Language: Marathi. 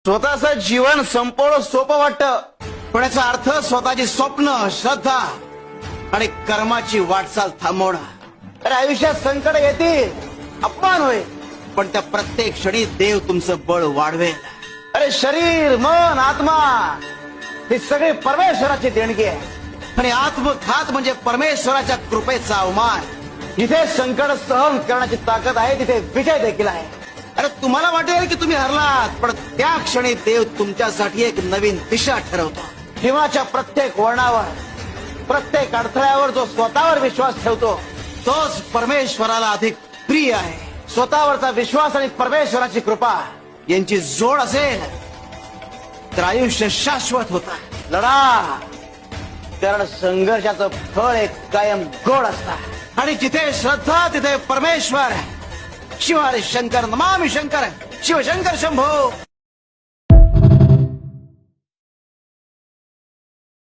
स्वतःचं जीवन संपवणं सोपं वाटतं, पण याचा अर्थ स्वतःची स्वप्न, श्रद्धा आणि कर्माची वाटचाल थांबवणं. अरे आयुष्यात संकट येतील, अपमान होईल, पण त्या प्रत्येक क्षणी देव तुमचं बळ वाढवेल. अरे शरीर, मन, आत्मा ही सगळी परमेश्वराची देणगी आहे आणि आत्मघात म्हणजे परमेश्वराच्या कृपेचा अवमान. जिथे संकट सहन करण्याची ताकद आहे तिथे विजय देखील आहे. अरे तुम्हाला वाटेल की तुम्ही हरलात, पण त्या क्षणी देव तुमच्यासाठी एक नवीन दिशा ठरवतो. जीवनाच्या प्रत्येक वळणावर, प्रत्येक अडथळ्यावर जो स्वतःवर विश्वास ठेवतो तोच परमेश्वराला अधिक प्रिय आहे. स्वतःवरचा विश्वास आणि परमेश्वराची कृपा यांची जोड असेल तर आयुष्य शाश्वत होतं. लढा, कारण संघर्षाचं फळ एक कायम गोड असतं. आणि जिथे श्रद्धा तिथे परमेश्वर. शिव हरी शंकर, नमामि शंकर, शिवशंकर शंभो.